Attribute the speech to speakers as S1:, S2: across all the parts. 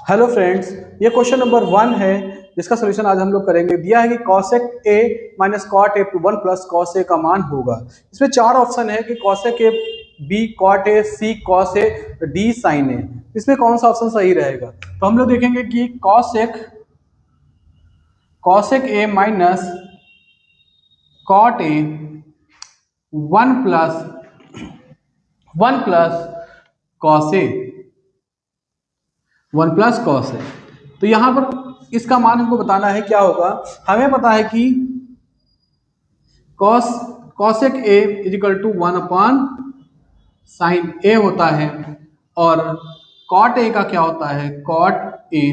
S1: Hello friends, ये question number 1 है जिसका सोल्यूशन आज हम लोग करेंगे। दिया है कि cosec a minus cot a + 1 plus cos a का मान होगा। इसमें 4 ऑप्शन है कि cosec a, b cot a, c cos a, d sin a। इसमें कौन सा ऑप्शन सही रहेगा? तो हम लोग देखेंगे कि cosec a minus cot a 1 plus cos a 1 plus cos है। तो यहां पर इसका मान हमको बताना है क्या होगा। हमें पता है कि cosec a is equal to 1 sin a होता है और cot a का क्या होता है, cot a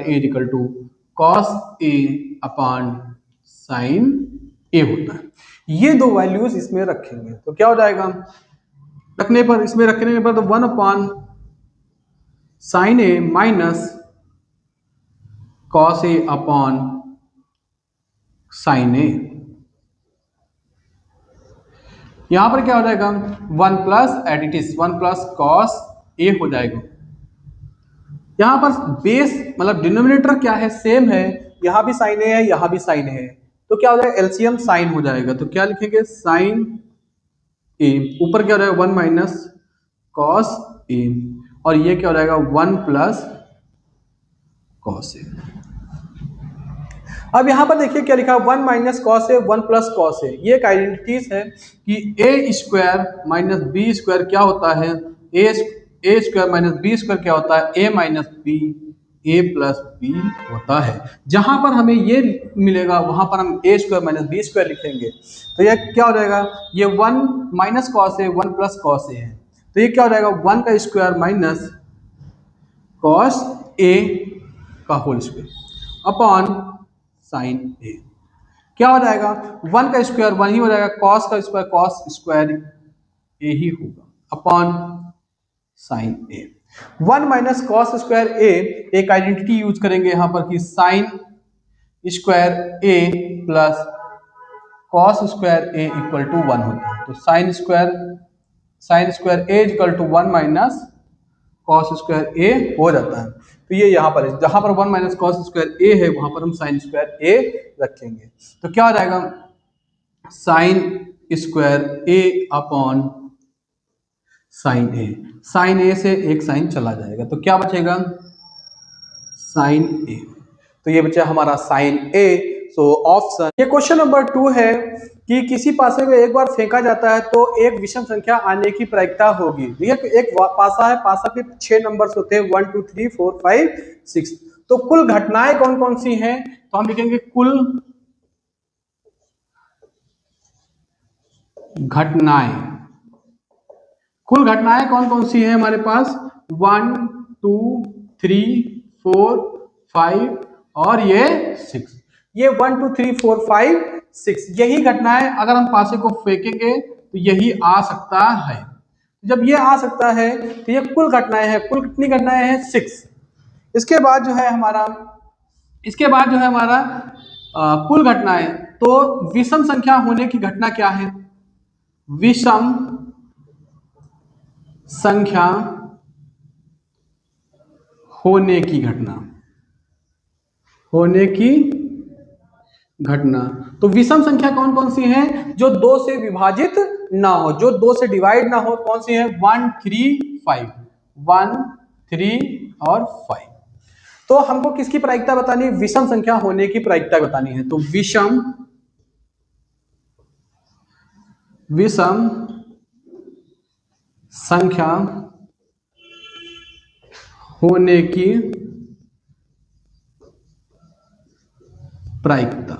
S1: is equal to cos a upon sin a होता है। ये दो वैल्यूज इसमें रखेंगे तो क्या हो जाएगा, इसमें रखने पर तो 1 sin a minus cos a upon sin a। यहां पर क्या हो जाएगा, 1 प्लस एडिटिस 1 प्लस cos a हो जाएगा। यहां पर बेस मतलब डिनोमिनेटर क्या है, सेम है, यहां भी sin a है यहां भी sin a है, तो क्या हो जाएगा एलसीएम साइन हो जाएगा। तो क्या लिखेंगे, sin a ऊपर क्या हो जाएगा 1 माइनस cos a और ये क्या हो जाएगा 1 प्लस cos a। अब यहां पर देखिए क्या लिखा है, 1 minus cos a 1 plus cos a। ये एक आइडेंटिटीज है कि a square minus B square क्या होता है, A square minus B square क्या होता है, a minus B a plus B होता है। जहां पर हमें ये मिलेगा वहां पर हम a square minus B square लिखेंगे। तो ये क्या हो जाएगा, ये 1 minus cos a 1 plus cos a है, तो ये क्या हो जाएगा 1 का स्क्वायर माइनस cos a का whole square upon sin a। क्या हो जाएगा 1 का स्क्वायर 1 ही हो जाएगा, cos का स्क्वायर cos स्क्वायर a ही होगा upon sin a। 1 minus cos square a एक आइडेंटिटी यूज करेंगे यहाँ पर कि sin square a plus cos square a equal to 1 होता है। तो sin square a equal to 1 minus cos square a हो जाता है। तो ये यहाँ पर है, जहां पर 1 माइनस cos स्क्वायर a है वहां पर हम sin स्क्वायर a रखेंगे। तो क्या हो जाएगा sin square a upon sin a से एक साइन चला जाएगा तो क्या बचेगा sin a। तो ये बचा हमारा sin a। सो ऑप्शन, ये क्वेश्चन नंबर 2 है कि किसी पासे में एक बार फेंका जाता है तो एक विषम संख्या आने की प्रायिकता होगी। देखिए एक पासा है, पासा के 6 नंबर्स होते हैं 1 2 3 4 5 6। तो कुल घटनाएं कौन कौन सी हैं, तो हम लिखेंगे कुल घटनाएं कौन कौन सी हैं हमारे पास, 1 2 3 4 5 और ये 6। ये 1 2 3 4 5 6 यही घटनाएं अगर हम पासे को फेंकेंगे तो यही आ सकता है। जब ये आ सकता है तो ये कुल घटनाएं हैं। कुल कितनी घटनाएं हैं, 6। इसके बाद जो है हमारा कुल घटनाएं, तो विषम संख्या होने की घटना क्या है, विषम संख्या होने की घटना। तो विषम संख्या कौन कौन सी हैं, जो 2 से विभाजित ना हो, जो 2 से डिवाइड ना हो, कौन सी है 1 3 5 1 3 और 5। तो हमको किसकी प्रायिकता बतानी है, विषम संख्या होने की प्रायिकता बतानी है। तो विषम संख्या होने की प्रायिकता।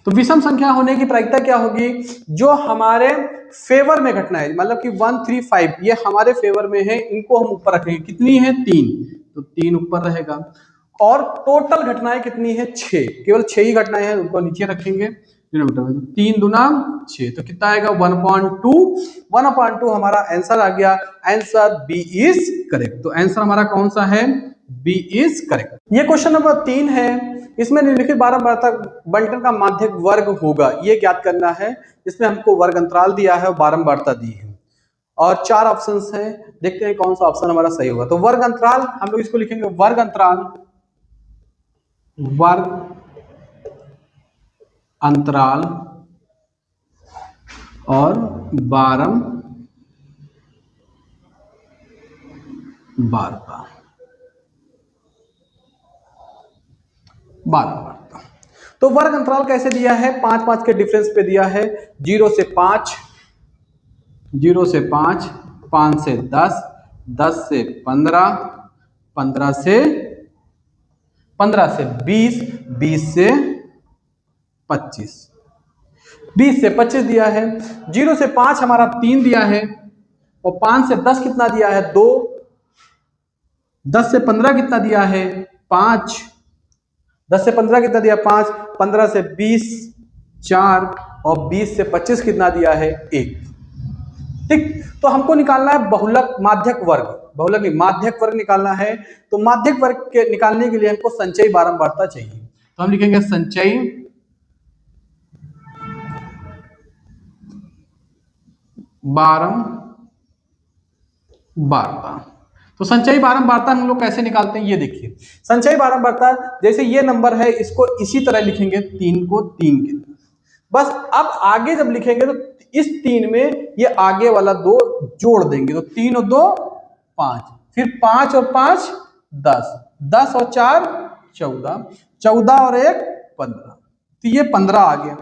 S1: तो विषम संख्या होने की प्रायिकता क्या होगी, जो हमारे फेवर में घटना है, मतलब कि 1 3 5 ये हमारे फेवर में है, इनको हम ऊपर रखेंगे। कितनी है 3, तो 3 ऊपर रहेगा। और टोटल घटनाएं कितनी है 6, केवल 6 ही घटनाएं हैं, उनको नीचे रखेंगे। 3 दूना 6, तो कितना आएगा 1/2 हमारा आंसर आ गया। Answer B is correct. तो आंसर हमारा कौन सा है, बी इज करेक्ट। ये क्वेश्चन नंबर 3 है। इसमें निम्नलिखित बारंबारता बंटन का माध्यक वर्ग होगा, ये ज्ञात करना है। इसमें हमको वर्ग अंतराल दिया है और बारंबारता दी है। और 4 ऑप्शंस हैं, देखते हैं कौन सा ऑप्शन हमारा सही होगा। तो वर्ग अंतराल हम लोग इसको लिखेंगे वर्ग अंतराल, वर्ग अंतराल और बारंबारता। तो वर्ग अंतराल कैसे दिया है, 5-5 के डिफरेंस पे दिया है, 0 से 5, 0 से 5, 5 से 10, 10 से 15, 15 से 20, 20 से 25, 20 से 25 दिया है। 0 से 5 हमारा 3 दिया है, और 5 से 10 कितना दिया है 2, 10 से 15 कितना दिया है 5, 10 से 15 कितना दिया 5, 15 से 20 4, और 20 से 25 कितना दिया है 1। ठीक, तो हमको निकालना है बहुलक माध्यक वर्ग, बहुलक नहीं माध्यक वर्ग निकालना है। तो माध्यक वर्ग के निकालने के लिए हमको संचयी बारंबारता चाहिए, तो हम लिखेंगे संचयी बारंबारता। तो संचयी बारंबारता हम लोग कैसे निकालते हैं ये देखिए। संचयी बारंबारता जैसे ये नंबर है, इसको इसी तरह लिखेंगे, 3 को 3 के बस। अब आगे जब लिखेंगे तो इस 3 में ये आगे वाला 2 जोड़ देंगे, तो 3 और 2 5, फिर 5 और 5 10, 10 और 4 14, 14 और 1 15, तो ये 15 आ गया।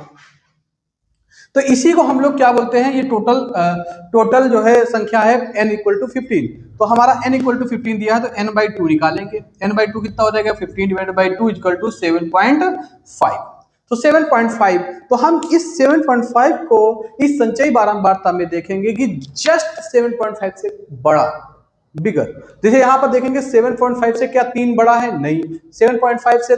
S1: तो इसी को हम लोग क्या बोलते हैं, ये टोटल जो है संख्या है n = 15। तो हमारा n = 15 दिया है, तो n/2 निकालेंगे। n/2 कितना हो जाएगा, 15 / 2 = 7.5। तो 7.5, तो हम इस 7.5 को इस संचयी बारंबारता में देखेंगे कि जस्ट 7.5 से बड़ा, बिगर। जैसे यहाँ पर देखेंगे 7.5 से क्या 3 बड़ा है, नहीं। 7.5 से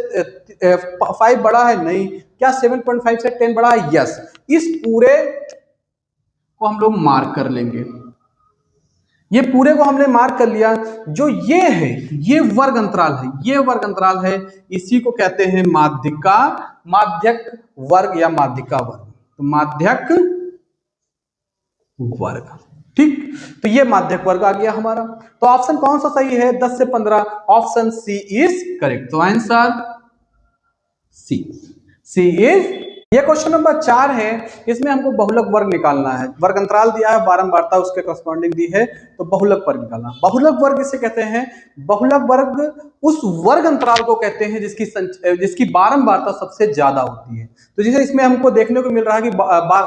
S1: 5 बड़ा है, नहीं। क्या 7.5 से 10 बड़ा है, यस। इस पूरे को हम लोग मार्क कर लेंगे, ये पूरे को हमने मार्क कर लिया। जो ये है ये वर्ग अंतराल है, ये वर्ग अंतराल है, इसी को कहते हैं माध्यक वर्ग या माध्यिका वर्ग। तो माध्यक वर्ग, ठीक। तो ये माध्यक वर्ग आ गया हमारा। तो ऑप्शन कौन सा सही है, 10 से 15, ऑप्शन सी इज करेक्ट। तो आंसर सी इज। ये क्वेश्चन नंबर 4 है, इसमें हमको बहुलक वर्ग निकालना है। वर्ग अंतराल दिया है, बारंबारता उसके करस्पॉन्डिंग दी है, तो बहुलक वर्ग निकालना। बहुलक वर्ग इसे कहते हैं, बहुलक वर्ग उस वर्ग अंतराल को कहते हैं जिसकी बारंबारता सबसे ज्यादा होती है। तो जैसे इसमें हमको देखने को मिल रहा है कि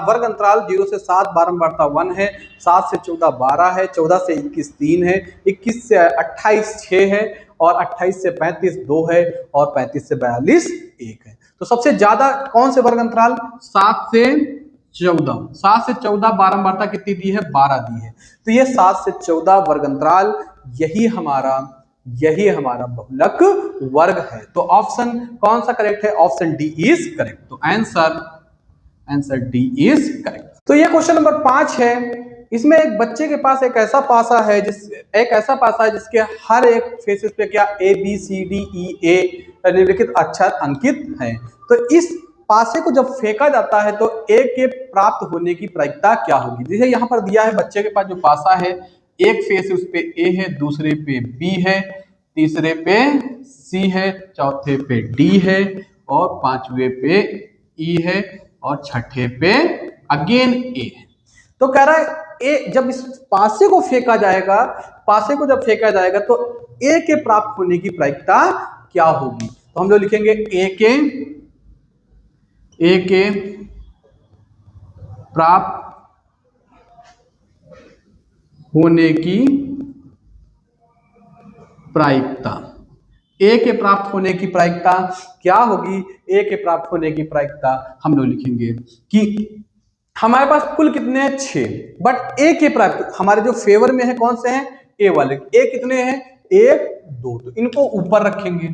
S1: वर्ग अंतराल 0 से 7 बारंबारता 1 है, 7 से 14 12 है, 14 से 21 3 है, 21 से 28 6 है, और 28 से 35 2 है, और 35 से 42 1 है। तो सबसे ज्यादा कौन से वर्ग अंतराल, 7 से 14। 7 से 14 बारंबारता कितनी दी है, 12 दी है। तो ये 7 से 14 वर्ग अंतराल, यही हमारा बहुलक वर्ग है। तो ऑप्शन कौन सा करेक्ट है, ऑप्शन डी इज करेक्ट। तो आंसर डी इज करेक्ट। तो ये क्वेश्चन नंबर 5 है, इसमें एक बच्चे के पास एक ऐसा पासा है जिसके हर एक फेसेस पे क्या ABCDEA निम्नलिखित अक्षर अंकित हैं। तो इस पासे को जब फेंका जाता है तो A के प्राप्त होने की प्रायिकता क्या होगी। जैसे यहाँ पर दिया है, बच्चे के पास जो पासा है, एक फेस उस पे A है, दूसरे पे B है, तीसरे पे C है, चौथे पे D है, और पांचवे पे E है, और छठे पे अगेन A है। तो कह रहा है जब इस पासे को फेंका जाएगा, तो A के प्राप्त होने की प्रायिकता क्या होगी। तो हम लोग लिखेंगे A के प्राप्त होने की प्रायिकता, A के प्राप्त होने की प्रायिकता क्या होगी। A के प्राप्त होने की प्रायिकता हम लोग लिखेंगे कि हमारे पास कुल कितने हैं 6, बट A के प्राप्त हमारे जो फेवर में है कौन से हैं, A वाले। A कितने हैं, 1 2, तो इनको ऊपर रखेंगे।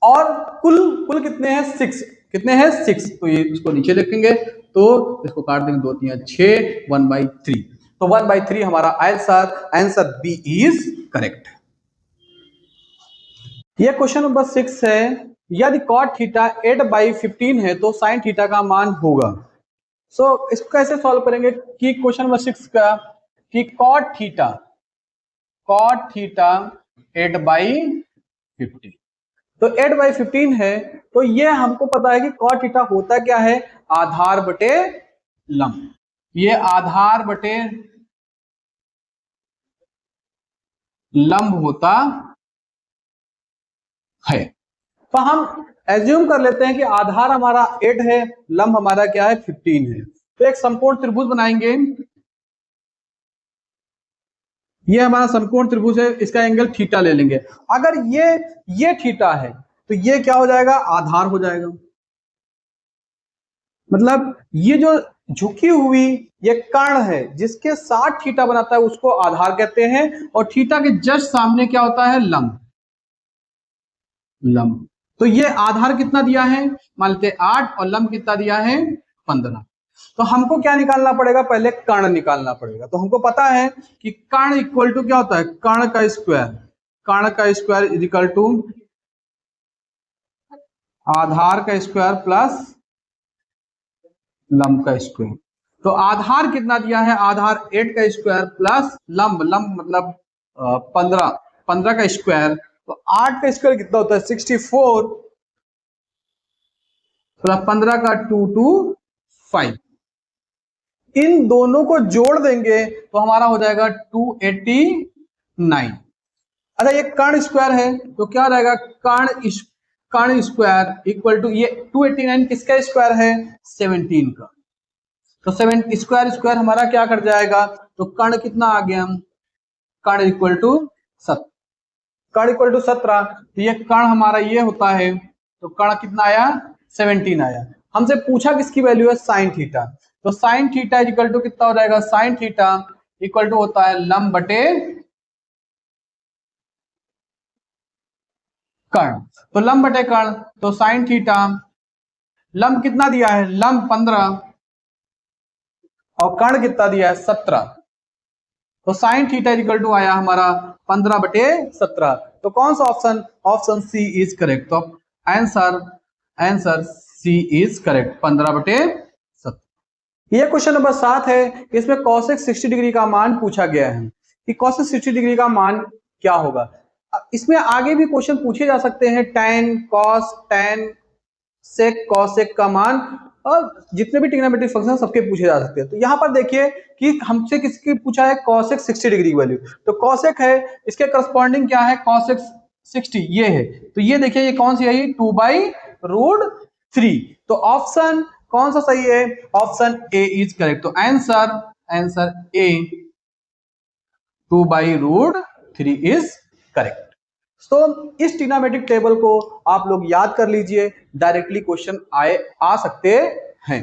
S1: और कुल कितने हैं 6, कितने हैं 6, तो ये इसको नीचे रखेंगे। तो इसको काट देंगे, 2 3 6, 1/3। तो 1/3 हमारा आंसर बी इज करेक्ट। ये क्वेश्चन नंबर 6 है, यदि cot थीटा 8/15 है तो sin थीटा का मान होगा। इसको कैसे सॉल्व करेंगे कि क्वेश्चन नंबर 6 का कि cot थीटा 8/15, तो 8/15 है। तो ये हमको पता है कि cot थीटा होता क्या है, आधार बटे लंब, ये आधार बटे लंब होता है। तो हम एज्यूम कर लेते हैं कि आधार हमारा 8 है, लंब हमारा क्या है 15 है। तो एक समकोण त्रिभुज बनाएंगे, ये हमारा समकोण त्रिभुज है, इसका एंगल थीटा ले लेंगे। अगर ये थीटा है तो ये क्या हो जाएगा, आधार हो जाएगा। मतलब ये जो झुकी हुई ये कर्ण है जिसके साथ थीटा बनाता है उसको आधार कहते हैं, और थीटा के जस्ट सामने क्या होता है, लंब। तो ये आधार कितना दिया है, मान लेते 8, और लंब कितना दिया है 15। तो हमको क्या निकालना पड़ेगा, पहले कर्ण निकालना पड़ेगा। तो हमको पता है कि कर्ण इक्वल टू क्या होता है, कर्ण का स्क्वायर इज इक्वल टू आधार का स्क्वायर प्लस लंब का स्क्वायर। तो आधार कितना दिया है, आधार 8 का स्क्वायर प्लस लंब मतलब 15 का स्क्वायर। तो 8 का स्क्वायर कितना होता है 64 प्लस 15 का 225, इन दोनों को जोड़ देंगे तो हमारा हो जाएगा 289। अच्छा ये कर्ण स्क्वायर है तो क्या रहेगा, कर्ण स्क्वायर इक्वल टू ये 289 किसका स्क्वायर है, 17 का। तो 7 स्क्वायर हमारा क्या कर जाएगा, तो कर्ण कितना आ गया, कर्ण इक्वल टू 17, कर्ण इक्वल टू 17। तो ये कर्ण हमारा ये होता है, तो कर्ण कितना आया 17 आया। हमसे पूछा किसकी वैल्यू है, साइन थीटा। तो साइन थीटा इक्वल टू कितना हो जाएगा, साइन थीटा इक्वल टू होता है लंब बटे कर्ण। तो लंब बटे कर्ण, तो साइन थीटा, लंब कितना दिया है, लंब 15 और कर्ण कितना दिया है 17। तो साइन थीटा इक्वल टू आया हमारा 15/17। तो कौन सा option, option C is correct. तो आंसर सी इज करेक्ट, 15/17। ये क्वेश्चन नंबर 7 है, इसमें cosec 60 डिग्री का मान पूछा गया है कि cosec 60 डिग्री का मान क्या होगा। इसमें आगे भी क्वेश्चन पूछे जा सकते हैं, tan cos tan sec cosec का मान, और जितने भी ट्रिग्नोमेट्रिक फंक्शन सबके पूछे जा सकते हैं। तो यहाँ पर देखिए कि हमसे किसकी पूछा है, cosec 60 डिग्री की वैल्यू। तो cosec है, इसके करस्पॉन्डिंग क्या है, cosec 60 ये है। तो ये देखिए ये कौन सी है, 2/√3। तो ऑप्शन कौन सा सही है, ऑप्शन ए इज करेक्ट। तो आंसर ए 2/√3 इज करेक्ट। तो इस ट्रिग्नोमेट्रिक टेबल को आप लोग याद कर लीजिए, डायरेक्टली क्वेश्चन आ सकते हैं।